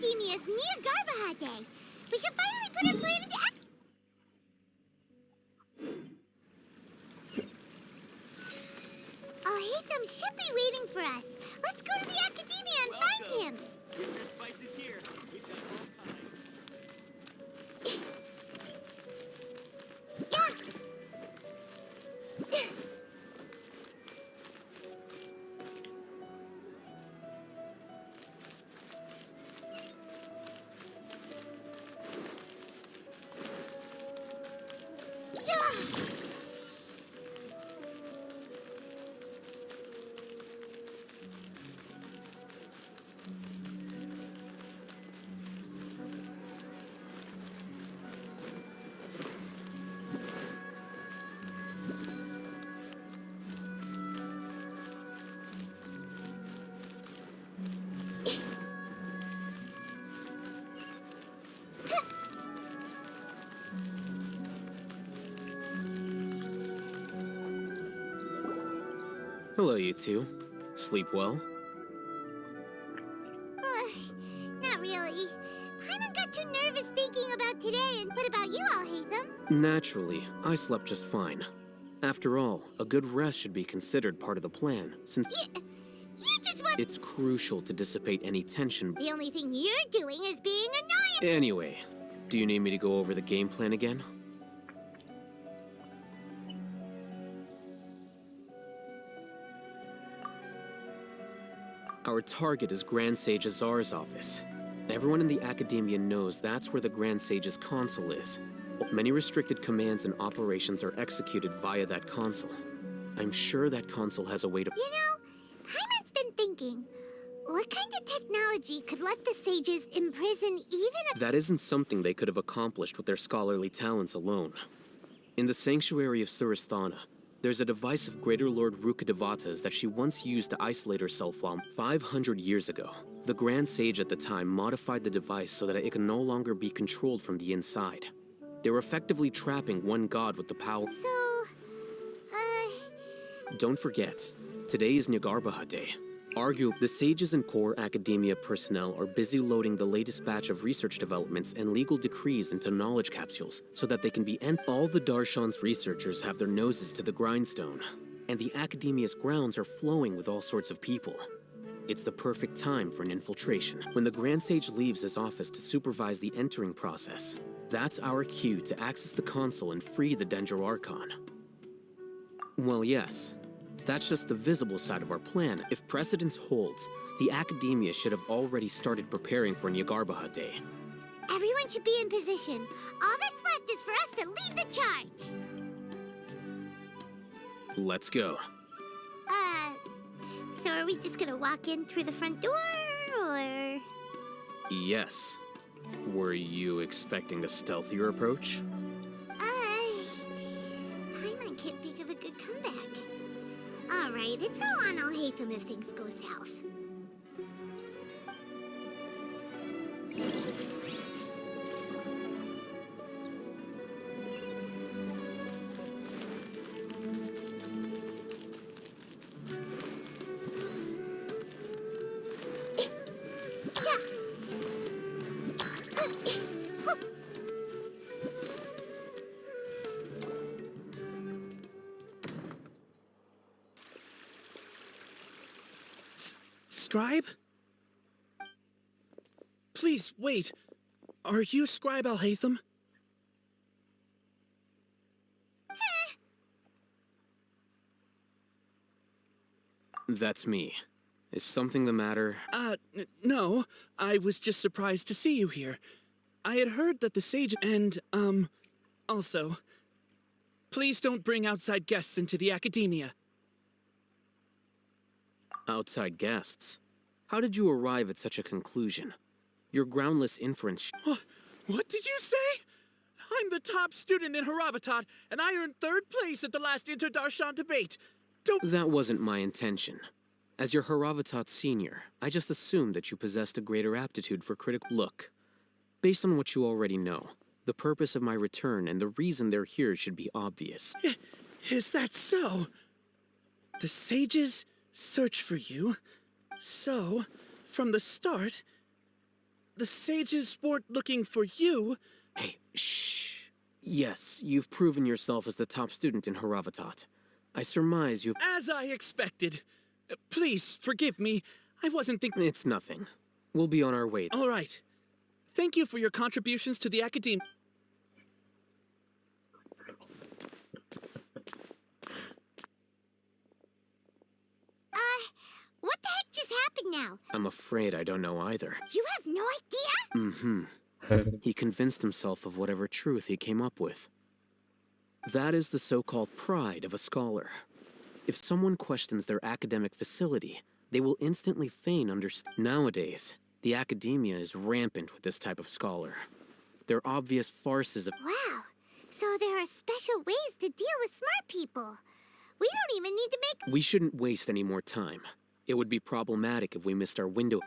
Academia's Jnagarbha Day. We can finally put our plan into action. Alhaitham should be waiting for us. Let's go to the Academia and find him. Winter spice is here. We've got all time. Hello, you two. Sleep well? Not really. Paimon got too nervous thinking about today, and what about you, Alhaitham? Naturally, I slept just fine. After all, a good rest should be considered part of the plan, since You just want— it's crucial to dissipate any tension. The only thing you're doing is being annoying. Anyway, do you need me to go over the game plan again? Our target is Grand Sage Azar's office. Everyone in the Academia knows that's where the Grand Sage's console is. Many restricted commands and operations are executed via that console. I'm sure that console has a way to— You know, Paimon's been thinking, what kind of technology could let the sages imprison even a— That isn't something they could have accomplished with their scholarly talents alone. In the sanctuary of Surasthana, there's a device of Greater Lord Rukkhadevata's that she once used to isolate herself while 500 years ago. The Grand Sage at the time modified the device so that it can no longer be controlled from the inside. They were effectively trapping one god with the power. So, Don't forget, today is Jnagarbha Day. The sages and core academia personnel are busy loading the latest batch of research developments and legal decrees into knowledge capsules so that they can be all the Darshan's researchers have their noses to the grindstone, and the academia's grounds are flowing with all sorts of people. It's the perfect time for an infiltration. When the Grand Sage leaves his office to supervise the entering process, that's our cue to access the console and free the Dendro Archon. Well, yes. That's just the visible side of our plan. If precedence holds, the Academia should have already started preparing for Jnagarbha Day. everyone should be in position. All that's left is for us to lead the charge. Let's go. So are we just gonna walk in through the front door, or? Yes. Were you expecting a stealthier approach? Paimon can't think of a good comeback. All right, it's all on Alhaitham if things go south. Scribe? Please, wait. Are you Scribe Alhaitham? That's me. Is something the matter? No. I was just surprised to see you here. I had heard that the sage and, also, please don't bring outside guests into the Academia. Outside guests? How did you arrive at such a conclusion? Your groundless inference. What did you say? I'm the top student in Haravatat, and I earned 3rd place at the last Inter-Darshan debate. That wasn't my intention. As your Haravatat senior, I just assumed that you possessed a greater aptitude for critical look. Based on what you already know, the purpose of my return and the reason they're here should be obvious. Is that so? The sages search for you. So, from the start, the sages weren't looking for you. Hey, shh. Yes, you've proven yourself as the top student in Haravatat. I surmise you've... As I expected. Please, forgive me. I wasn't thinking... It's nothing. We'll be on our way. All right. Thank you for your contributions to the academy. What the heck just happened now? I'm afraid I don't know either. You have no idea? Mm-hmm. He convinced himself of whatever truth he came up with. That is the so-called pride of a scholar. If someone questions their academic facility, they will instantly feign understanding. Nowadays, the academia is rampant with this type of scholar. They're obvious farces of... Wow. So there are special ways to deal with smart people. We don't even need to make... We shouldn't waste any more time. It would be problematic if we missed our window.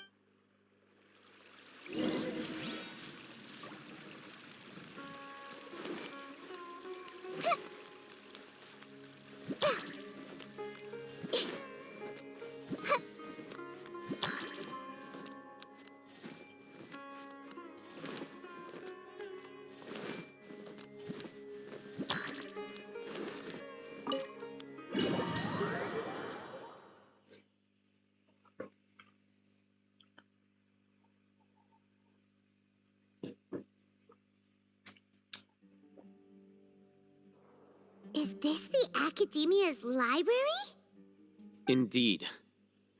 Is this the Academia's library? Indeed.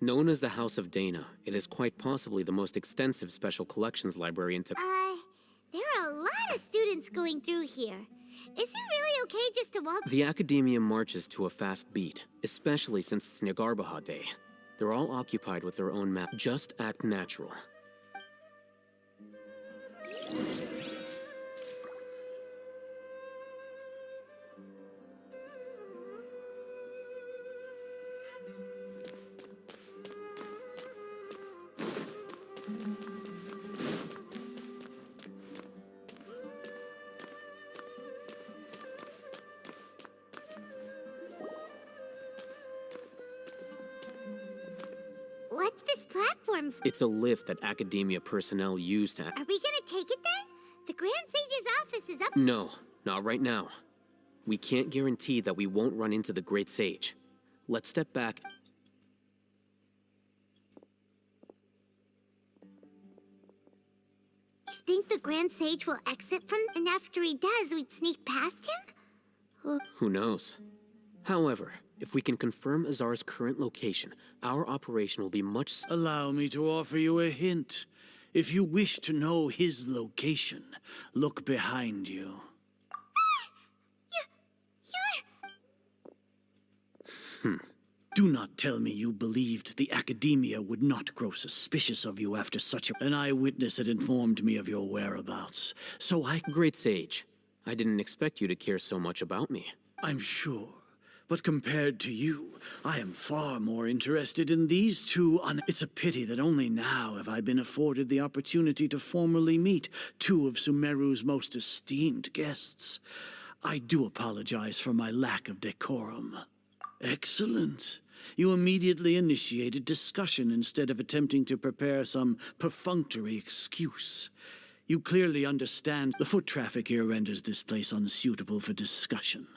Known as the House of Dana, it is quite possibly the most extensive special collections library in There are a lot of students going through here. Is it really okay just to walk? The Academia marches to a fast beat, especially since it's Jnagarbha Day. They're all occupied with their own map. Just act natural. What's this platform for? It's a lift that Academia personnel use to... Are we gonna take it then? The Grand Sage's office is up. No, not right now. We can't guarantee that we won't run into the Great Sage. Let's step back. You think the Grand Sage will exit from... And after he does, we'd sneak past him? Who knows? However, if we can confirm Azar's current location, our operation will be much... Allow me to offer you a hint. If you wish to know his location, look behind you. You're... Do not tell me you believed the Academia would not grow suspicious of you after such a... An eyewitness had informed me of your whereabouts, so Great Sage, I didn't expect you to care so much about me. I'm sure. But compared to you, I am far more interested in these two It's a pity that only now have I been afforded the opportunity to formally meet two of Sumeru's most esteemed guests. I do apologize for my lack of decorum. Excellent. You immediately initiated discussion instead of attempting to prepare some perfunctory excuse. You clearly understand the foot traffic here renders this place unsuitable for discussion.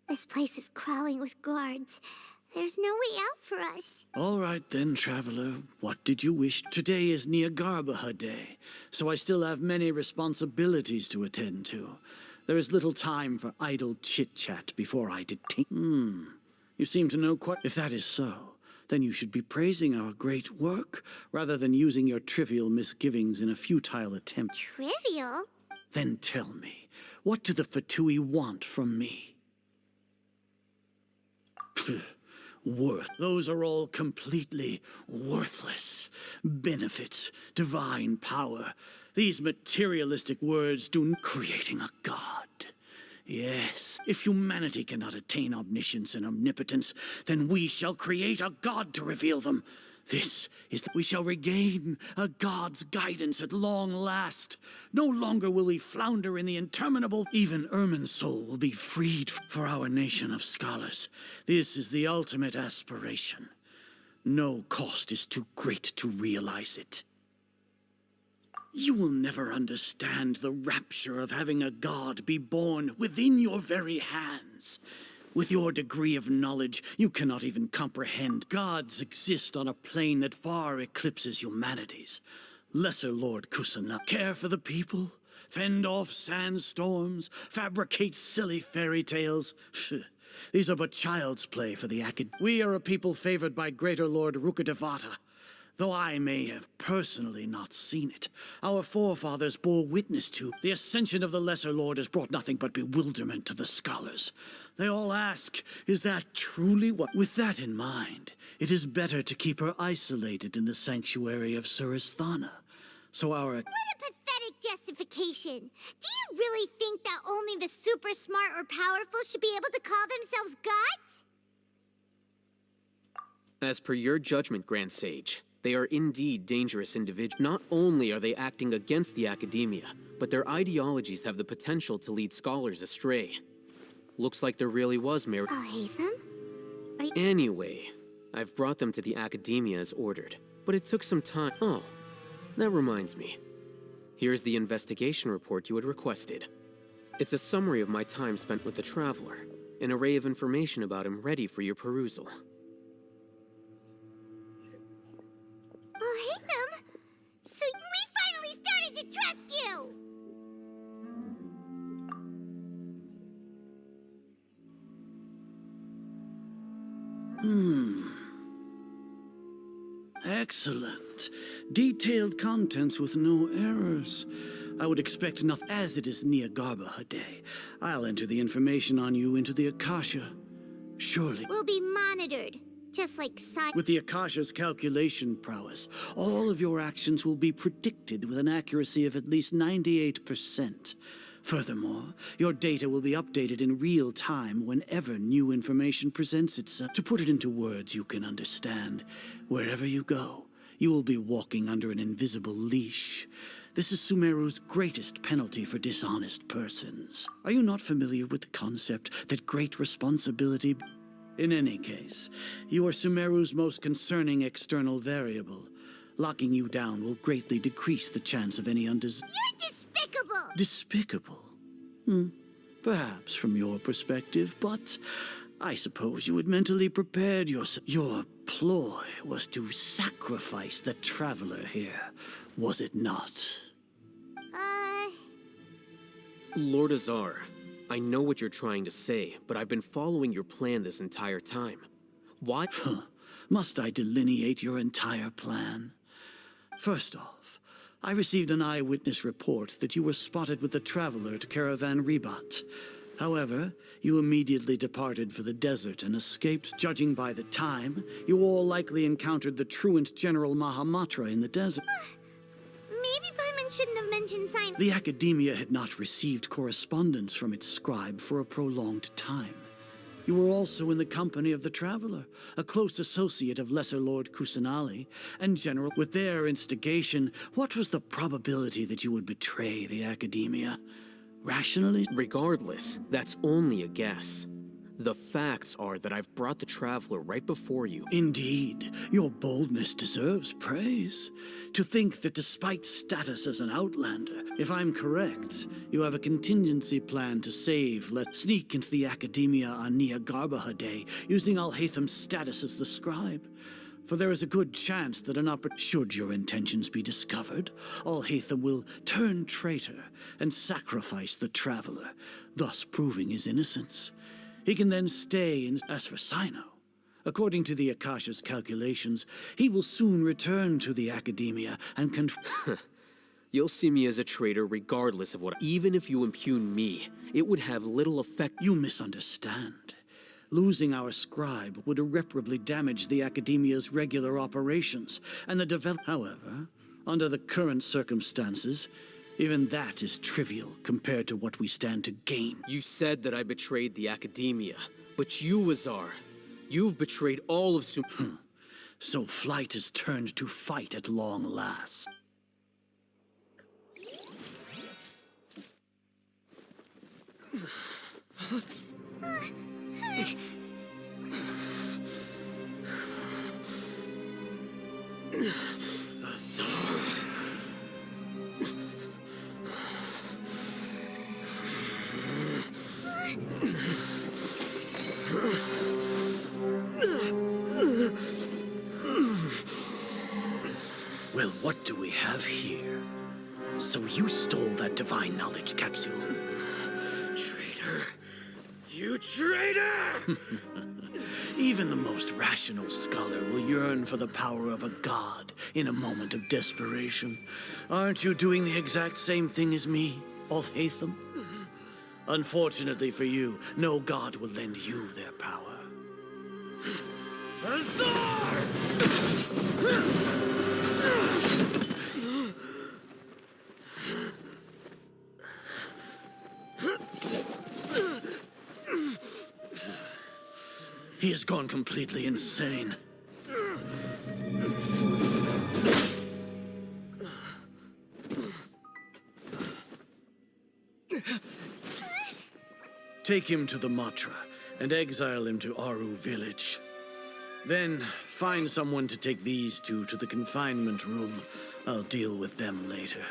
This place is crawling with guards. There's no way out for us. All right then, traveler. What did you wish? Today is Jnagarbha Day, so I still have many responsibilities to attend to. There is little time for idle chit-chat before I detain... You seem to know quite... If that is so, then you should be praising our great work, rather than using your trivial misgivings in a futile attempt. Trivial? Then tell me, what do the Fatui want from me? Worth. Those are all completely worthless. Benefits, divine power. These materialistic words do creating a god. Yes, if humanity cannot attain omniscience and omnipotence, then we shall create a god to reveal them. This is that we shall regain a god's guidance at long last. No longer will we flounder in the interminable. Even Ermin's soul will be freed for our nation of scholars. This is the ultimate aspiration. No cost is too great to realize it. You will never understand the rapture of having a god be born within your very hands. With your degree of knowledge, you cannot even comprehend. Gods exist on a plane that far eclipses humanity's. Lesser Lord Kusana, care for the people, fend off sandstorms, fabricate silly fairy tales. These are but child's play for the Acad. We are a people favored by Greater Lord Rukadevata. Though I may have personally not seen it, our forefathers bore witness to. The ascension of the Lesser Lord has brought nothing but bewilderment to the scholars. They all ask, is that truly what? With that in mind, it is better to keep her isolated in the sanctuary of Suristhana. So our... What a pathetic justification. Do you really think that only the super smart or powerful should be able to call themselves gods? As per your judgment, Grand Sage, they are indeed dangerous individuals. Not only are they acting against the academia, but their ideologies have the potential to lead scholars astray. Looks like there really was merit. I'll hate them? Anyway, I've brought them to the academia as ordered, but it took some time. Oh, that reminds me. Here's the investigation report you had requested. It's a summary of my time spent with the Traveler, an array of information about him ready for your perusal. I'll hate them? So we finally started to trust you! Excellent. Detailed contents with no errors. I would expect nothing. As it is Jnagarbha Day, I'll enter the information on you into the Akasha. Surely. We'll be monitored, just like science. With the Akasha's calculation prowess, all of your actions will be predicted with an accuracy of at least 98%. Furthermore, your data will be updated in real time whenever new information presents itself. To put it into words you can understand, wherever you go, you will be walking under an invisible leash. This is Sumeru's greatest penalty for dishonest persons. Are you not familiar with the concept that great responsibility... In any case, you are Sumeru's most concerning external variable. Locking you down will greatly decrease the chance of any You're despicable! Despicable? Perhaps from your perspective, but I suppose you had mentally prepared yourself. Your ploy was to sacrifice the Traveler here, was it not? Lord Azar, I know what you're trying to say, but I've been following your plan this entire time. Why? Must I delineate your entire plan? First off, I received an eyewitness report that you were spotted with the Traveler at Caravan Ribat. However, you immediately departed for the desert and escaped. Judging by the time, you all likely encountered the truant General Mahamatra in the desert. Maybe Paimon shouldn't have mentioned science. The Academia had not received correspondence from its scribe for a prolonged time. You were also in the company of the Traveler, a close associate of Lesser Lord Kusanali, and General. With their instigation, what was the probability that you would betray the Academia? Rationally? Regardless, that's only a guess. The facts are that I've brought the Traveler right before you. Indeed, your boldness deserves praise. To think that despite status as an outlander, if I'm correct, you have a contingency plan to save, sneak into the Academia on Jnagarbha Day, using Alhaitham's status as the scribe. For there is a good chance that should your intentions be discovered, Alhaitham will turn traitor and sacrifice the Traveler, thus proving his innocence. He can then stay in. As for Sino, according to the Akasha's calculations, he will soon return to the Academia and You'll see me as a traitor regardless of what. Even if you impugn me, it would have little effect. You misunderstand. Losing our scribe would irreparably damage the Academia's regular operations, and the development. However, under the current circumstances, even that is trivial compared to what we stand to gain. You said that I betrayed the Academia, but you, Azar, you've betrayed all of So flight is turned to fight at long last. Well, what do we have here? So you stole that divine knowledge capsule. Traitor! You traitor! Even the most rational scholar will yearn for the power of a god in a moment of desperation. Aren't you doing the exact same thing as me, Alhaitham? Unfortunately for you, no god will lend you their power. Azar! He has gone completely insane. Take him to the Matra and exile him to Aru village. Then find someone to take these two to the confinement room. I'll deal with them later.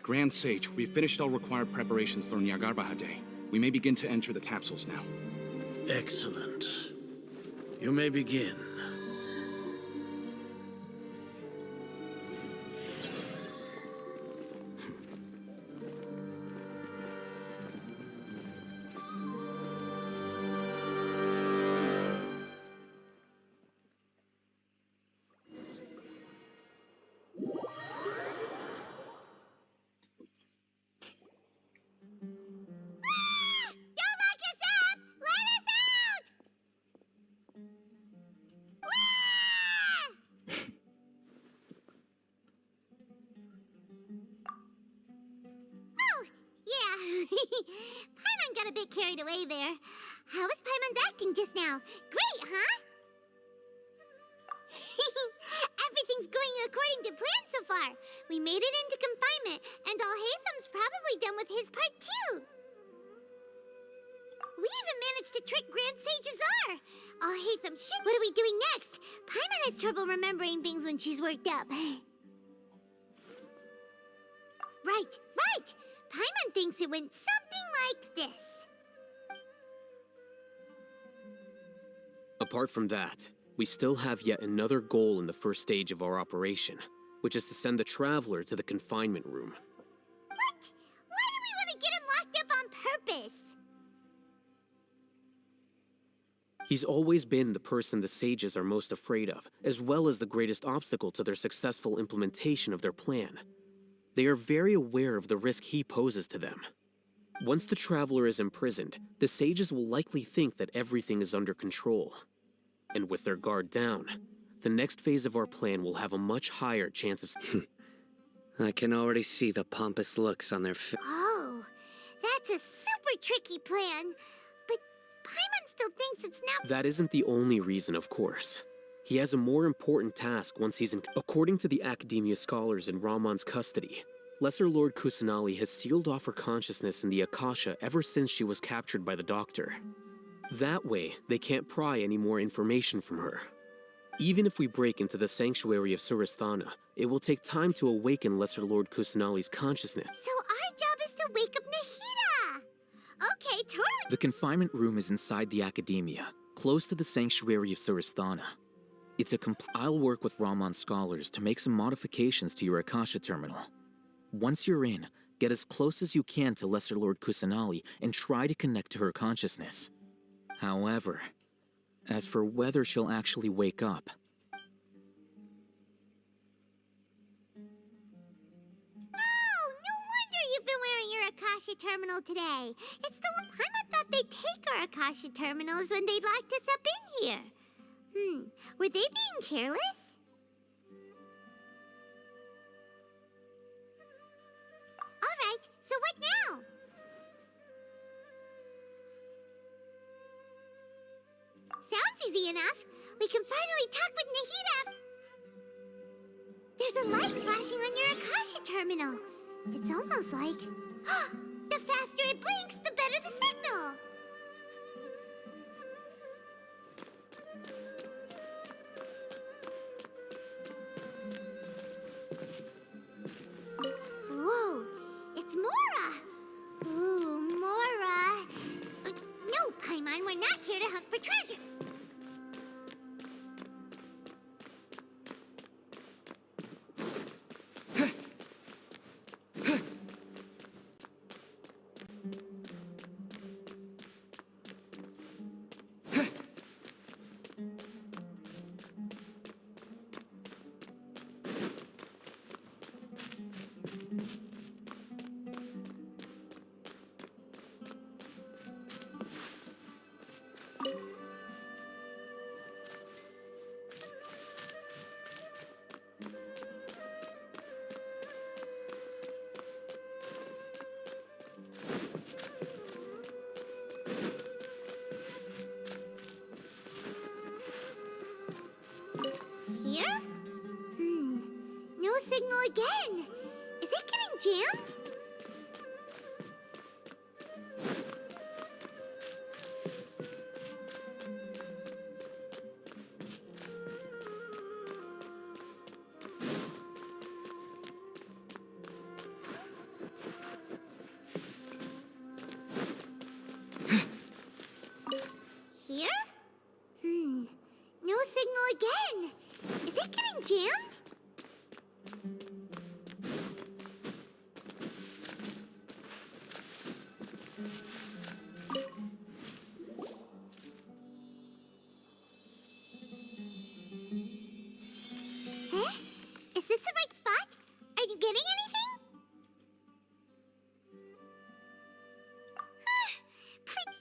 Grand Sage, we've finished all required preparations for Jnagarbha Day. We may begin to enter the capsules now. Excellent. You may begin. Don't lock us up! Let us out! Oh, yeah. Paimon got a bit carried away there. How was Paimon acting just now? Great, huh? Everything's going according to plan so far. We made it into confinement, and Alhaitham's probably done with his part too. We even managed to trick Grand Sage Azar. Alhaitham, shit, what are we doing next? Paimon has trouble remembering things when she's worked up. Right. Paimon thinks it went something like this. Apart from that, we still have yet another goal in the first stage of our operation, which is to send the Traveler to the confinement room. What? Why do we want to get him locked up on purpose? He's always been the person the sages are most afraid of, as well as the greatest obstacle to their successful implementation of their plan. They are very aware of the risk he poses to them. Once the Traveler is imprisoned, the sages will likely think that everything is under control. And with their guard down, the next phase of our plan will have a much higher chance of... I can already see the pompous looks on their Oh, that's a super tricky plan. But Paimon still thinks it's now... That isn't the only reason, of course. He has a more important task once he's in... According to the Academia scholars in Ramon's custody, Lesser Lord Kusanali has sealed off her consciousness in the Akasha ever since she was captured by the Doctor. That way, they can't pry any more information from her. Even if we break into the sanctuary of Surasthana, it will take time to awaken Lesser Lord Kusanali's consciousness. So our job is to wake up Nahida! Okay, totally. The confinement room is inside the Academia, close to the sanctuary of Surasthana. It's a I'll work with Ramon's scholars to make some modifications to your Akasha terminal. Once you're in, get as close as you can to Lesser Lord Kusanali and try to connect to her consciousness. However, as for whether she'll actually wake up... Oh, no wonder you've been wearing your Akasha terminal today. It's the one Paimon thought they'd take our Akasha terminals when they locked us up in here. Were they being careless? Alright, so what now? Sounds easy enough. We can finally talk with Nahida! There's a light flashing on your Akasha terminal. It's almost like... the faster it blinks, the better the signal! Whoa! It's Mora! Ooh, Mora! No, Paimon, we're not here to hunt for treasure! Here? No signal again. Is it getting jammed? Here? No signal again. Is it getting jammed? Huh? Is this the right spot? Are you getting anything? Please.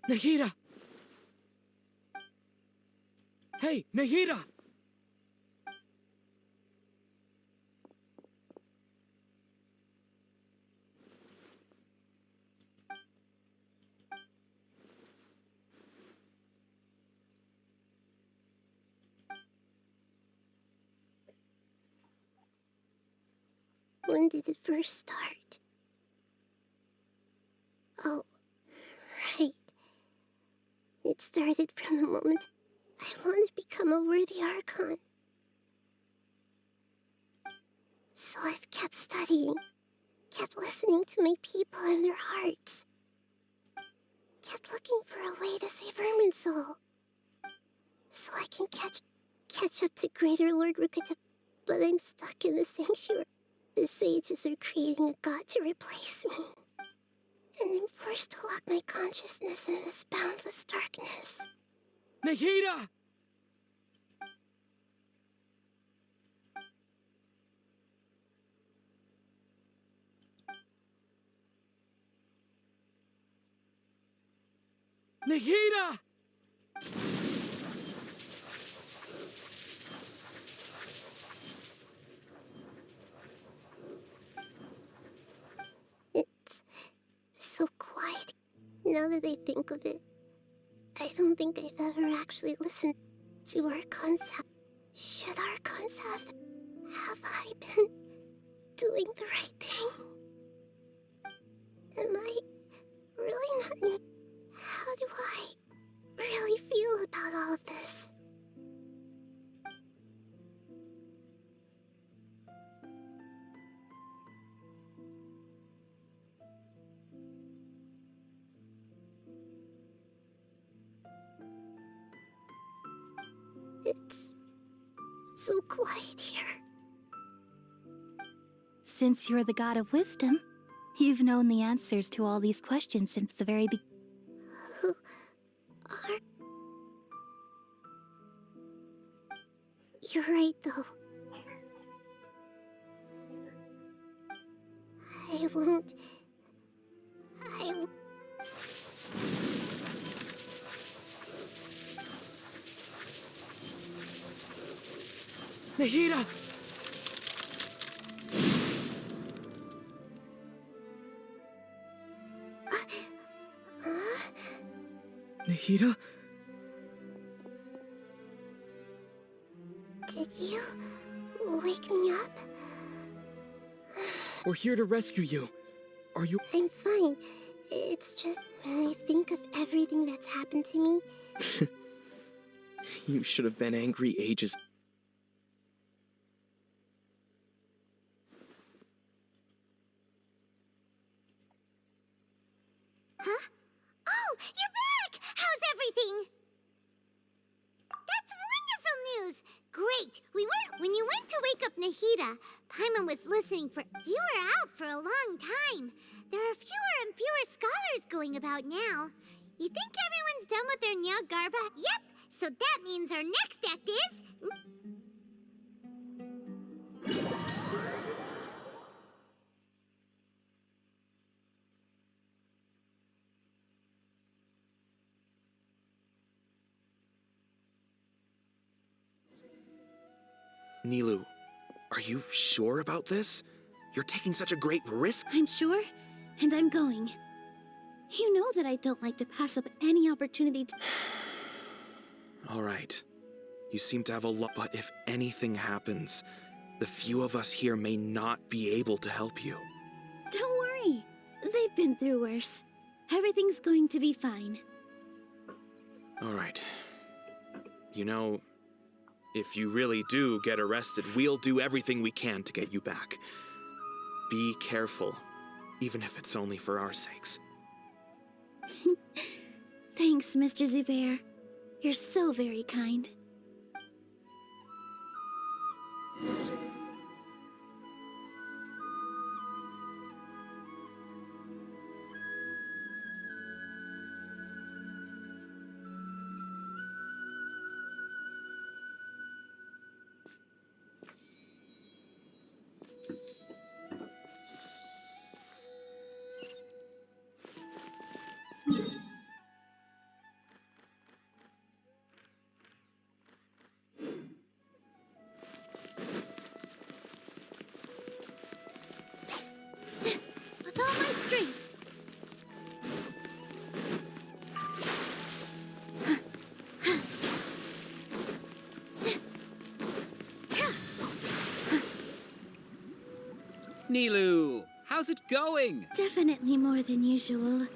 Nahida! Hey, Nahida! When did it first start? Oh, right. It started from the moment I wanted to become a worthy Archon. So I've kept studying, kept listening to my people and their hearts, kept looking for a way to save Irminsul, so I can catch up to Greater Lord Rukata. But I'm stuck in the sanctuary. The sages are creating a god to replace me. And I'm forced to lock my consciousness in this boundless darkness. Nahida! Nahida! It's so quiet. Now that I think of it, I don't think I've ever actually listened to Archon's. Should Archon's have I been doing the right thing? Am I really not? How do I really feel about all of this? It's so quiet here. Since you're the god of wisdom, you've known the answers to all these questions since the very beginning. Who are... You're right, though. I won't... Nahida! Nahida? Did you wake me up? We're here to rescue you. Are you... I'm fine. It's just when I think of everything that's happened to me... You should have been angry ages. Huh? Oh, you're back! How's everything? That's wonderful news! Great! When you went to wake up Nahida, Paimon was listening for... You were out for a long time. There are fewer and fewer scholars going about now. You think everyone's done with their Jnagarbha? Yep! So that means our next act is... Nilou, are you sure about this? You're taking such a great risk. I'm sure, and I'm going. You know that I don't like to pass up any opportunity to... All right. You seem to have a lot, but if anything happens, the few of us here may not be able to help you. Don't worry. They've been through worse. Everything's going to be fine. All right. You know, if you really do get arrested, we'll do everything we can to get you back. Be careful, even if it's only for our sakes. Thanks, Mr. Zubair. You're so very kind. With all my strength. Nilou, how's it going? Definitely more than usual.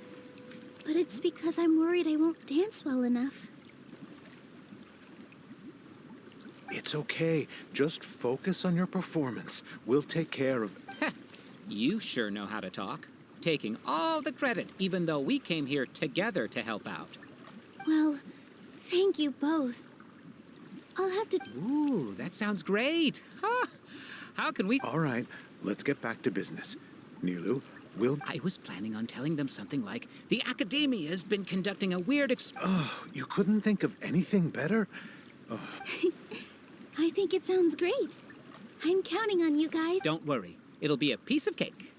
But it's because I'm worried I won't dance well enough. It's okay. Just focus on your performance. We'll take care of... You sure know how to talk. Taking all the credit, even though we came here together to help out. Well, thank you both. I'll have to... Ooh, that sounds great. Huh. How can we... All right, let's get back to business. Nilou, we'll... I was planning on telling them something like, the Academia has been conducting a weird Oh, you couldn't think of anything better? I think it sounds great. I'm counting on you guys. Don't worry. It'll be a piece of cake.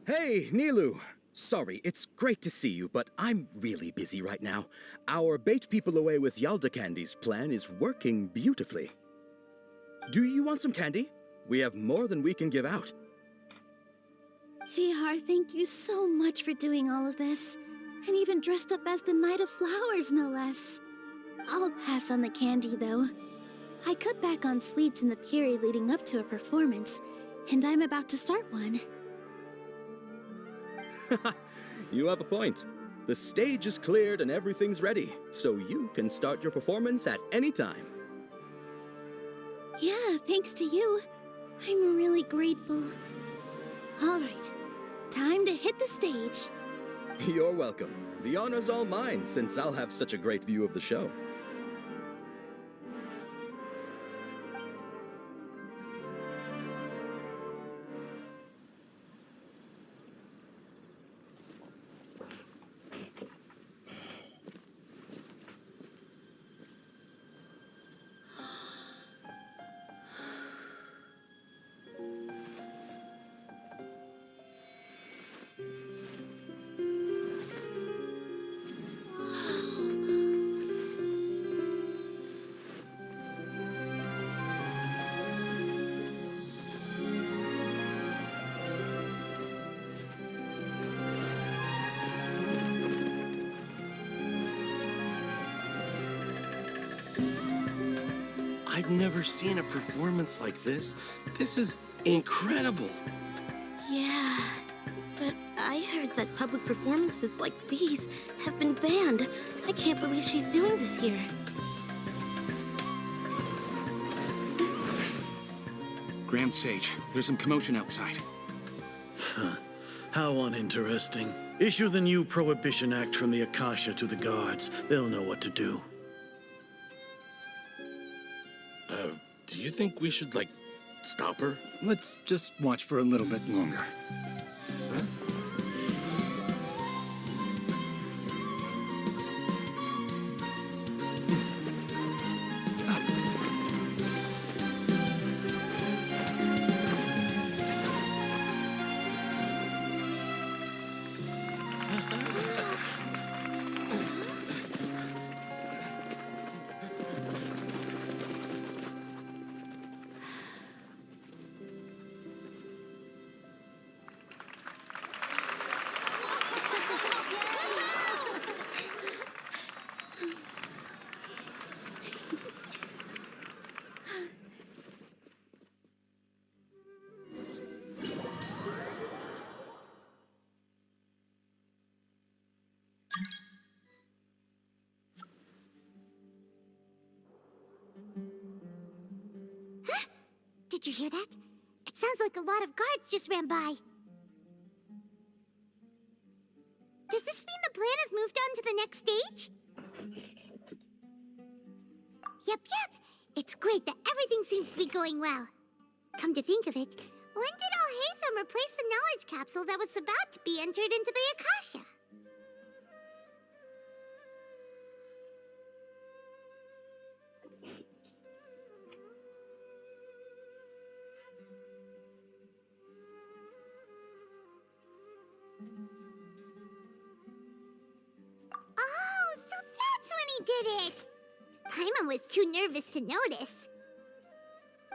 Hey, Nilou. Sorry, it's great to see you, but I'm really busy right now. Our Bait People Away with Yalda Candies plan is working beautifully. Do you want some candy? We have more than we can give out. Vihar, thank you so much for doing all of this. And even dressed up as the Knight of Flowers, no less. I'll pass on the candy, though. I cut back on sweets in the period leading up to a performance, and I'm about to start one. You have a point. The stage is cleared and everything's ready, so you can start your performance at any time. Yeah, thanks to you. I'm really grateful. All right, time to hit the stage. You're welcome. The honor's all mine, since I'll have such a great view of the show. I've never seen a performance like this. This is incredible. Yeah, but I heard that public performances like these have been banned. I can't believe she's doing this here. Grand Sage, there's some commotion outside. How uninteresting. Issue the new Prohibition Act from the Akasha to the guards. They'll know what to do. Do you think we should, stop her? Let's just watch for a little bit longer. Did you hear that? It sounds like a lot of guards just ran by. Does this mean the plan has moved on to the next stage? Yep. It's great that everything seems to be going well. Come to think of it, when did Alhaitham replace the knowledge capsule that was about to be entered into the Akasha? Oh, so that's when he did it! Paimon was too nervous to notice.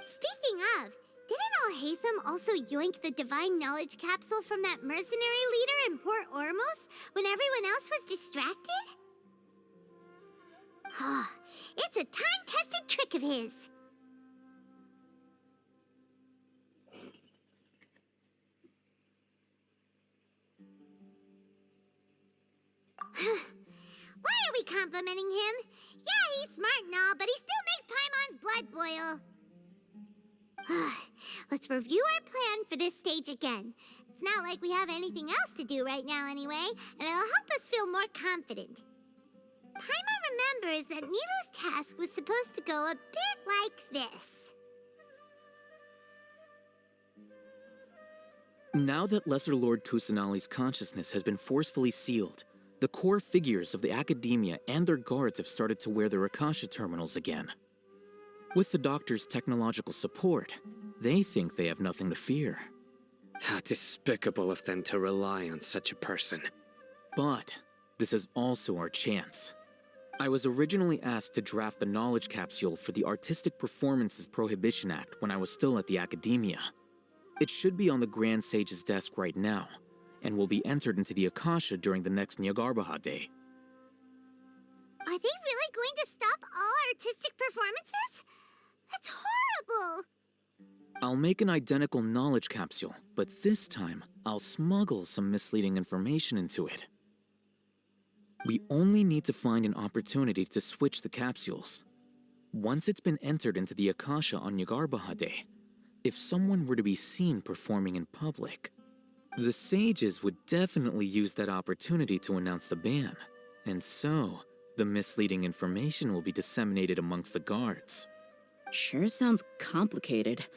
Speaking of, didn't Alhaitham also yoink the divine knowledge capsule from that mercenary leader in Port Ormos when everyone else was distracted? Oh, it's a time-tested trick of his. Why are we complimenting him? Yeah, he's smart and all, but he still makes Paimon's blood boil. Let's review our plan for this stage again. It's not like we have anything else to do right now anyway, and it'll help us feel more confident. Paimon remembers that Nilou's task was supposed to go a bit like this. Now that Lesser Lord Kusanali's consciousness has been forcefully sealed, the core figures of the academia and their guards have started to wear their Akasha terminals again. With the doctor's technological support, they think they have nothing to fear. How despicable of them to rely on such a person. But this is also our chance. I was originally asked to draft the knowledge capsule for the Artistic Performances Prohibition Act when I was still at the academia. It should be on the Grand Sage's desk right now, and will be entered into the Akasha during the next Jnagarbha day. Are they really going to stop all artistic performances? That's horrible! I'll make an identical knowledge capsule, but this time, I'll smuggle some misleading information into it. We only need to find an opportunity to switch the capsules. Once it's been entered into the Akasha on Jnagarbha day, if someone were to be seen performing in public, The sages would definitely use that opportunity to announce the ban. And so, the misleading information will be disseminated amongst the guards. Sure sounds complicated.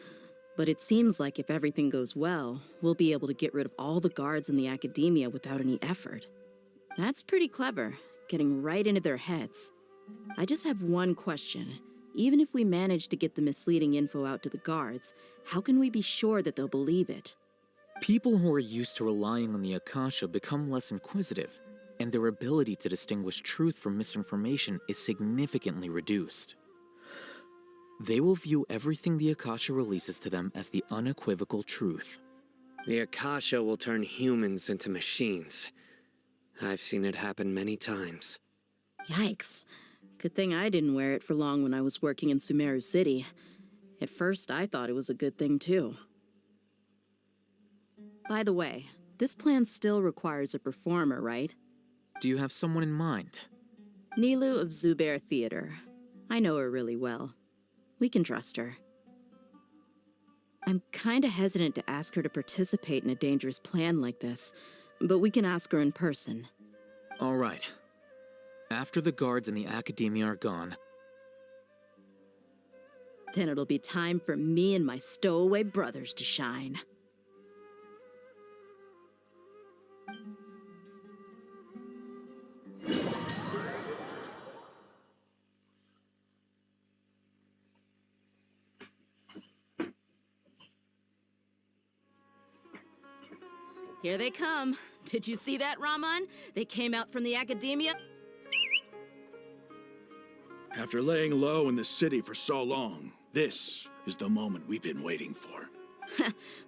But it seems like if everything goes well, we'll be able to get rid of all the guards in the academia without any effort. That's pretty clever, getting right into their heads. I just have one question. Even if we manage to get the misleading info out to the guards, how can we be sure that they'll believe it? People who are used to relying on the Akasha become less inquisitive, and their ability to distinguish truth from misinformation is significantly reduced. They will view everything the Akasha releases to them as the unequivocal truth. The Akasha will turn humans into machines. I've seen it happen many times. Yikes. Good thing I didn't wear it for long when I was working in Sumeru City. At first, I thought it was a good thing too. By the way, this plan still requires a performer, right? Do you have someone in mind? Nilou of Zubair Theater. I know her really well. We can trust her. I'm kinda hesitant to ask her to participate in a dangerous plan like this, but we can ask her in person. All right. After the guards in the academia are gone, then it'll be time for me and my stowaway brothers to shine. Here they come. Did you see that, Raman? They came out from the academia. After laying low in the city for so long, this is the moment we've been waiting for.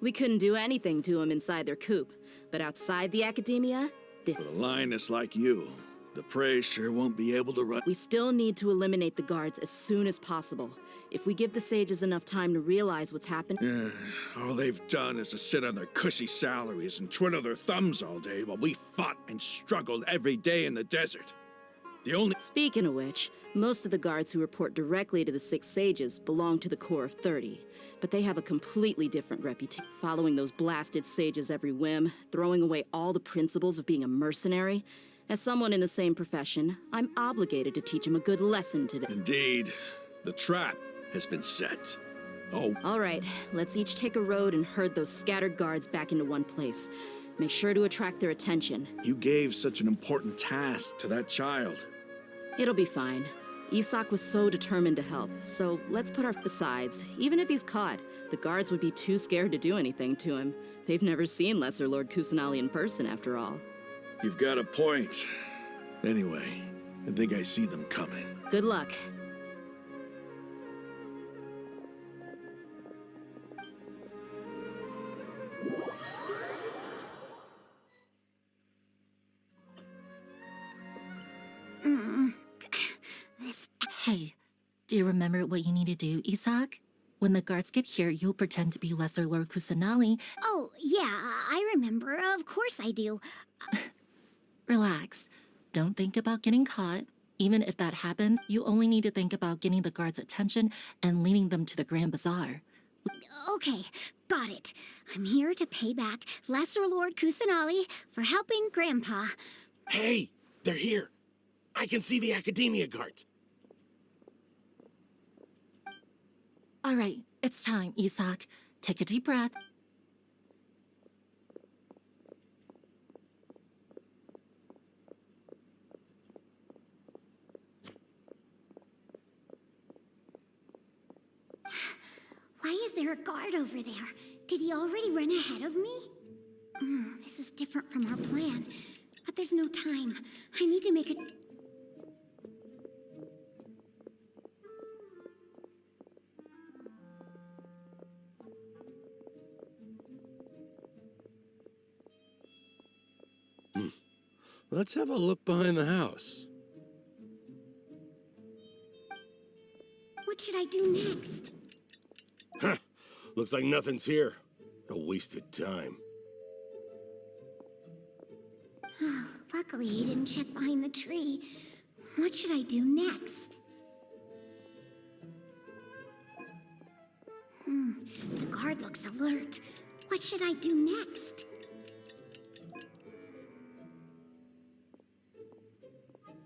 We couldn't do anything to them inside their coop, but outside the academia, this... For a lioness like you, the prey sure won't be able to run. We still need to eliminate the guards as soon as possible. If we give the sages enough time to realize what's happened... All they've done is to sit on their cushy salaries and twiddle their thumbs all day while we fought and struggled every day in the desert. The only... Speaking of which, most of the guards who report directly to the 6 sages belong to the Corps of 30, but they have a completely different reputation. Following those blasted sages every whim, throwing away all the principles of being a mercenary. As someone in the same profession, I'm obligated to teach them a good lesson today. Indeed. The trap has been set. Oh. All right, let's each take a road and herd those scattered guards back into one place. Make sure to attract their attention. You gave such an important task to that child. It'll be fine. Isak was so determined to help, so let's put our... Besides, even if he's caught, the guards would be too scared to do anything to him. They've never seen Lesser Lord Kusanali in person, after all. You've got a point. Anyway, I think I see them coming. Good luck. Hey, do you remember what you need to do, Isak? When the guards get here, you'll pretend to be Lesser Lord Kusanali. Oh, yeah, I remember. Of course I do. Relax. Don't think about getting caught. Even if that happens, you only need to think about getting the guards' attention and leading them to the Grand Bazaar. Okay, got it. I'm here to pay back Lesser Lord Kusanali for helping Grandpa. Hey, they're here. I can see the academia guards. All right, it's time, Isak. Take a deep breath. Why is there a guard over there? Did he already run ahead of me? This is different from our plan. But there's no time. I need to make a... Let's have a look behind the house. What should I do next? Huh. Looks like nothing's here. A wasted time. Luckily, he didn't check behind the tree. What should I do next? The guard looks alert. What should I do next?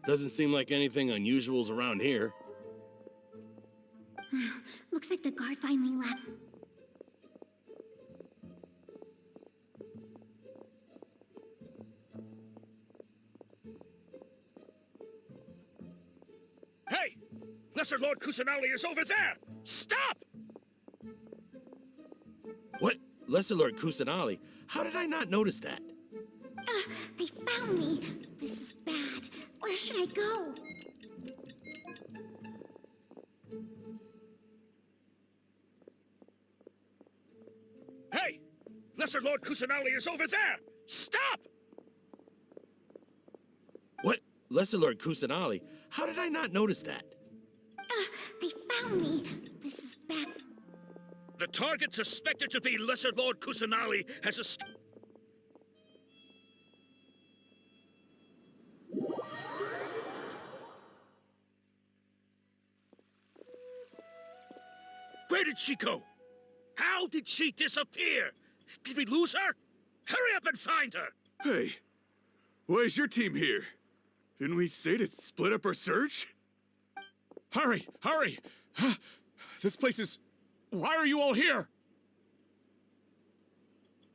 Doesn't seem like anything unusual's around here. Looks like the guard finally left. Hey! Lesser Lord Kusanali is over there! Stop! What? Lesser Lord Kusanali? How did I not notice that? They found me. This is bad. Where should I go? Hey! Lesser Lord Kusanali is over there! Stop! What? Lesser Lord Kusanali? How did I not notice that? They found me. This is bad. The target suspected to be Lesser Lord Kusanali has escaped. Where did she go? How did she disappear? Did we lose her? Hurry up and find her! Hey, why is your team here? Didn't we say to split up our search? Hurry! Hurry! This place is... Why are you all here?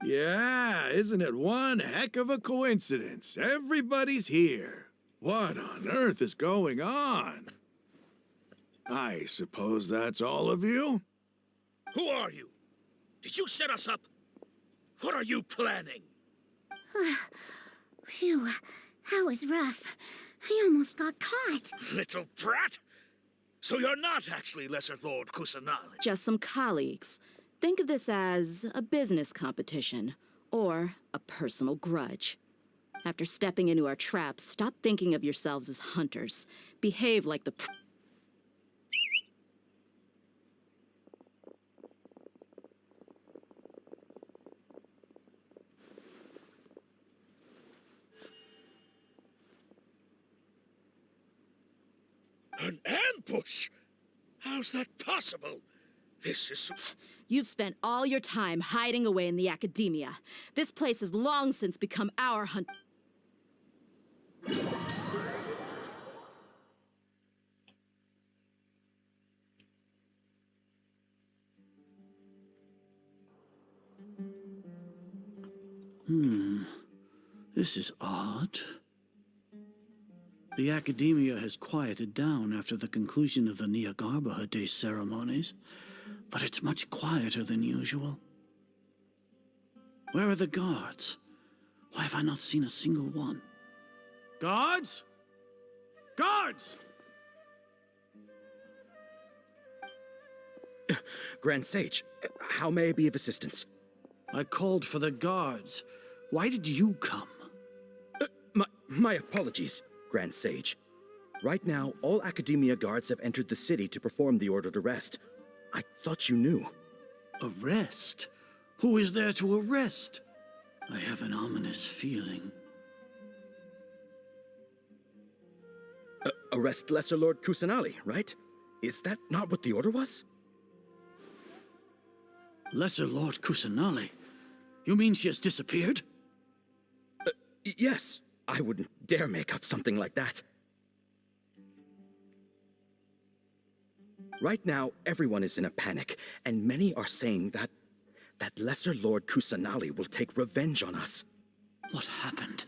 Yeah, isn't it one heck of a coincidence? Everybody's here. What on earth is going on? I suppose that's all of you? Who are you? Did you set us up? What are you planning? Phew, that was rough. I almost got caught. Little brat! So you're not actually Lesser Lord Kusanali? Just some colleagues. Think of this as a business competition, or a personal grudge. After stepping into our traps, stop thinking of yourselves as hunters. Behave like the... An ambush? How's that possible? This is... You've spent all your time hiding away in the academia. This place has long since become our hunt... This is odd. The academia has quieted down after the conclusion of the Jnagarbha Day ceremonies, but it's much quieter than usual. Where are the guards? Why have I not seen a single one? Guards? Guards! Grand Sage, how may I be of assistance? I called for the guards. Why did you come? My apologies, Grand Sage. Right now, all Academia guards have entered the city to perform the ordered arrest. I thought you knew. Arrest? Who is there to arrest? I have an ominous feeling. Arrest Lesser Lord Kusanali, right? Is that not what the order was? Lesser Lord Kusanali? You mean she has disappeared? Yes. I wouldn't dare make up something like that. Right now, everyone is in a panic, and many are saying that Lesser Lord Kusanali will take revenge on us. What happened?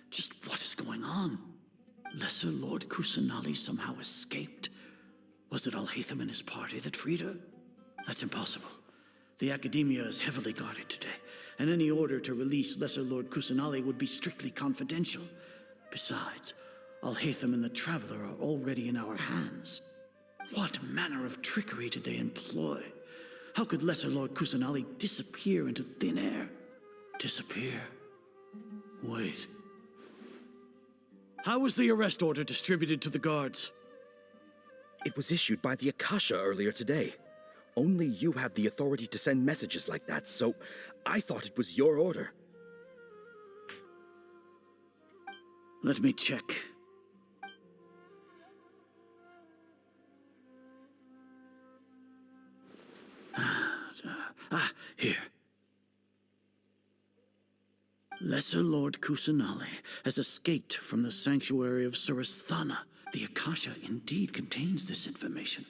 Just what is going on? Lesser Lord Kusanali somehow escaped? Was it Alhaitham and his party that freed her? That's impossible. The Academia is heavily guarded today, and any order to release Lesser Lord Kusanali would be strictly confidential. Besides, Alhaitham and the Traveler are already in our hands. What manner of trickery did they employ? How could Lesser Lord Kusanali disappear into thin air? Disappear? Wait. How was the arrest order distributed to the guards? It was issued by the Akasha earlier today. Only you have the authority to send messages like that, so I thought it was your order. Let me check. Here. Lesser Lord Kusanali has escaped from the sanctuary of Surasthana. The Akasha indeed contains this information.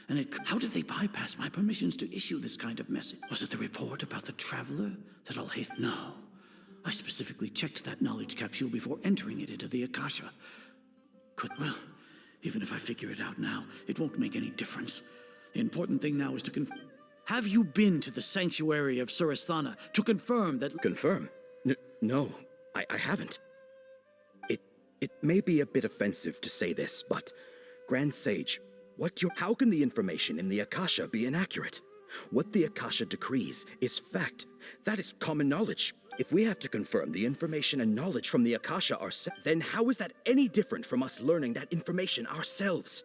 And how did they bypass my permissions to issue this kind of message? Was it the report about the traveler that Al-Haith? No. I specifically checked that knowledge capsule before entering it into the Akasha. Well, even if I figure it out now, it won't make any difference. The important thing now is to Have you been to the sanctuary of Surasthana to confirm that— Confirm? No, I haven't. It may be a bit offensive to say this, but Grand Sage, how can the information in the Akasha be inaccurate? What the Akasha decrees is fact. That is common knowledge. If we have to confirm the information and knowledge from the Akasha ourselves, then how is that any different from us learning that information ourselves?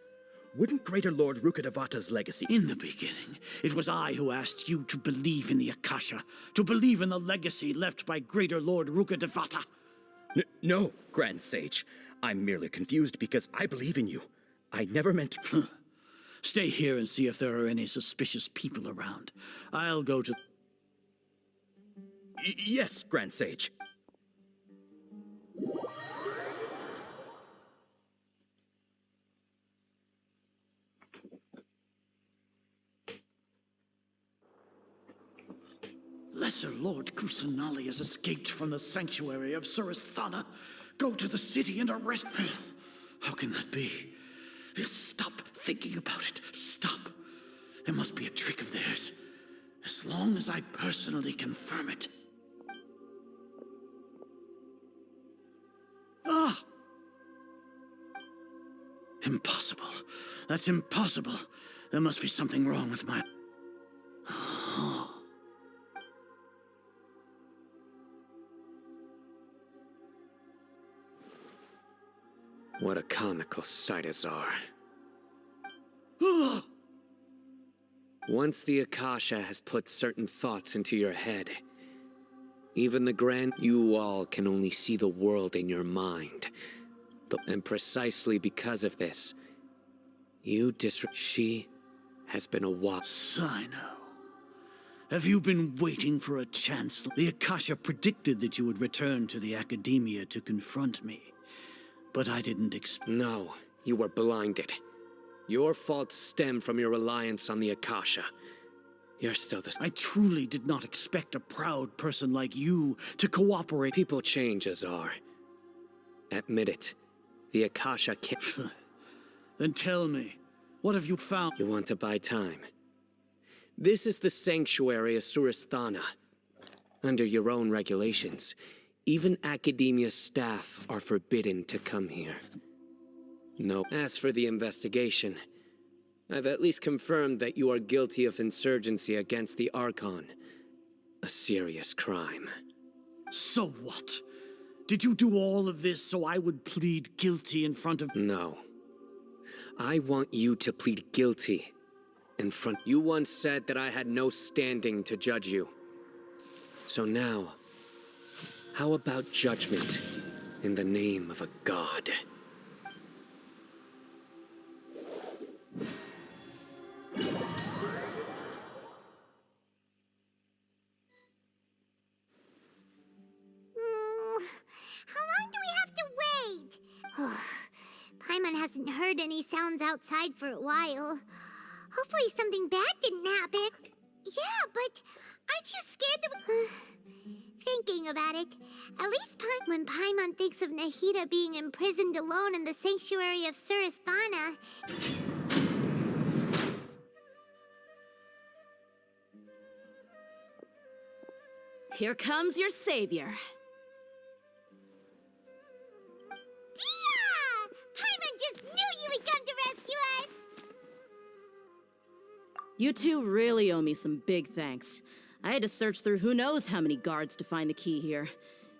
Wouldn't Greater Lord Rukkhadevata's legacy— In the beginning, it was I who asked you to believe in the Akasha, to believe in the legacy left by Greater Lord Rukkhadevata. No, Grand Sage. I'm merely confused because I believe in you. I never meant to— Stay here and see if there are any suspicious people around. I'll go to— Yes, Grand Sage. Lesser Lord Kusanali has escaped from the sanctuary of Surasthana. Go to the city and arrest me. How can that be? Stop thinking about it. Stop. It must be a trick of theirs. As long as I personally confirm it. Ah! Impossible. That's impossible. There must be something wrong with my— What a comical sight, Azar. Once the Akasha has put certain thoughts into your head, even the grand— you all can only see the world in your mind. And precisely because of this, she has been a Sino. Have you been waiting for a chance? The Akasha predicted that you would return to the Academia to confront me. But I didn't expect— No, you were blinded. Your faults stem from your reliance on the Akasha. You're still the— I truly did not expect a proud person like you to cooperate— People change, Azar. Admit it. The Akasha can't— Then tell me, what have you found? You want to buy time? This is the sanctuary of Surasthana. Under your own regulations, even Academia staff are forbidden to come here. No. As for the investigation, I've at least confirmed that you are guilty of insurgency against the Archon. A serious crime. So what? Did you do all of this so I would plead guilty in front of— No. I want you to plead guilty in front— You once said that I had no standing to judge you. So now, how about judgment in the name of a god? How long do we have to wait? Paimon hasn't heard any sounds outside for a while. Hopefully something bad didn't happen. Yeah, but aren't you scared that— Thinking about it, at least when Paimon thinks of Nahida being imprisoned alone in the sanctuary of Surasthana— Here comes your savior. Dia! Paimon just knew you would come to rescue us! You two really owe me some big thanks. I had to search through who knows how many guards to find the key here.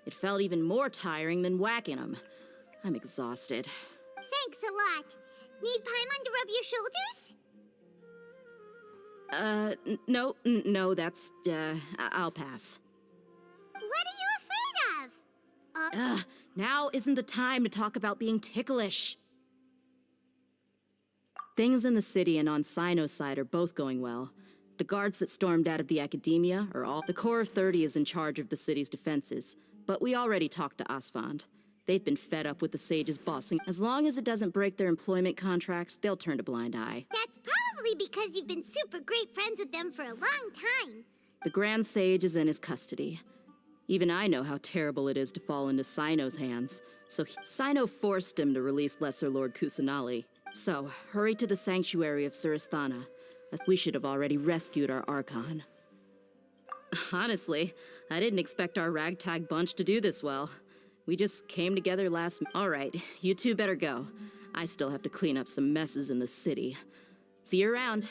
It felt even more tiring than whacking them. I'm exhausted. Thanks a lot. Need Paimon to rub your shoulders? No, that's, I'll pass. What are you afraid of? Now isn't the time to talk about being ticklish. Things in the city and on Sino's side are both going well. The guards that stormed out of the Academia are all— The Corps of 30 is in charge of the city's defenses. But we already talked to Asfand. They've been fed up with the sages bossing. As long as it doesn't break their employment contracts, they'll turn a blind eye. That's probably because you've been super great friends with them for a long time. The Grand Sage is in his custody. Even I know how terrible it is to fall into Sino's hands. So Sino forced him to release Lesser Lord Kusanali. So, hurry to the sanctuary of Surasthana, as we should have already rescued our Archon. Honestly, I didn't expect our ragtag bunch to do this well. We just came together last... All right, you two better go. I still have to clean up some messes in the city. See you around.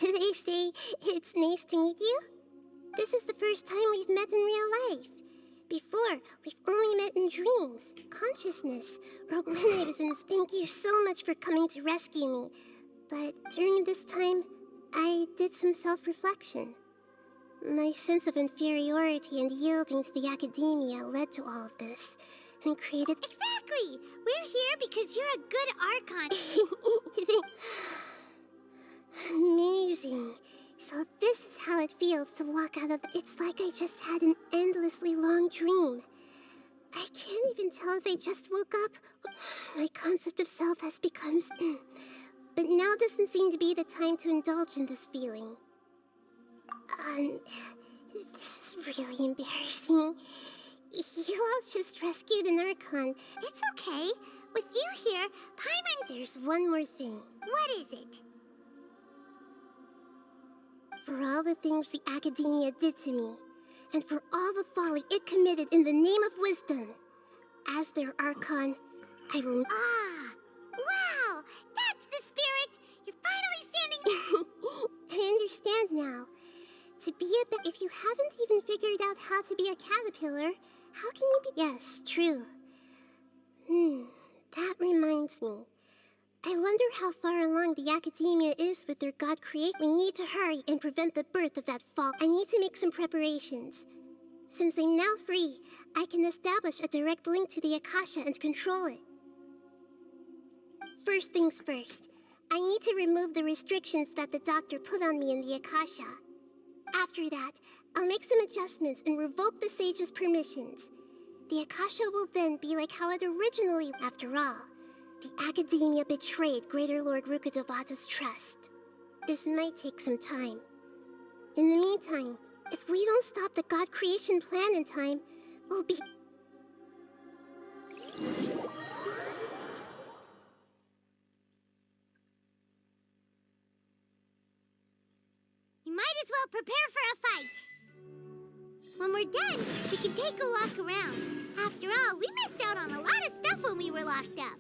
Should I say it's nice to meet you? This is the first time we've met in real life. Before, we've only met in dreams, consciousness, or when I was in... Thank you so much for coming to rescue me. But during this time, I did some self-reflection. My sense of inferiority and yielding to the academia led to all of this, and created... Exactly! We're here because you're a good Archon. Amazing. So this is how it feels to walk out of... It's like I just had an endlessly long dream. I can't even tell if I just woke up. My concept of self has become... But now doesn't seem to be the time to indulge in this feeling. This is really embarrassing. You all just rescued an Archon. It's okay. With you here, Paimon... There's one more thing. What is it? For all the things the academia did to me, and for all the folly it committed in the name of wisdom, as their Archon, I will... Ah! Wow! That's the spirit! You're finally standing... I understand now. To be a... If you haven't even figured out how to be a caterpillar, how can you be... Yes, true. That reminds me. I wonder how far along the academia is with their god create. We need to hurry and prevent the birth of that fall. I need to make some preparations. Since I'm now free, I can establish a direct link to the Akasha and control it. First things first, I need to remove the restrictions that the doctor put on me in the Akasha. After that, I'll make some adjustments and revoke the sage's permissions. The Akasha will then be like how it originally... After all, the academia betrayed Greater Lord Rukkhadevata's trust. This might take some time. In the meantime, if we don't stop the god creation plan in time, we'll be... You might as well prepare for a fight. When we're done, we can take a walk around. After all, we missed out on a lot of stuff when we were locked up.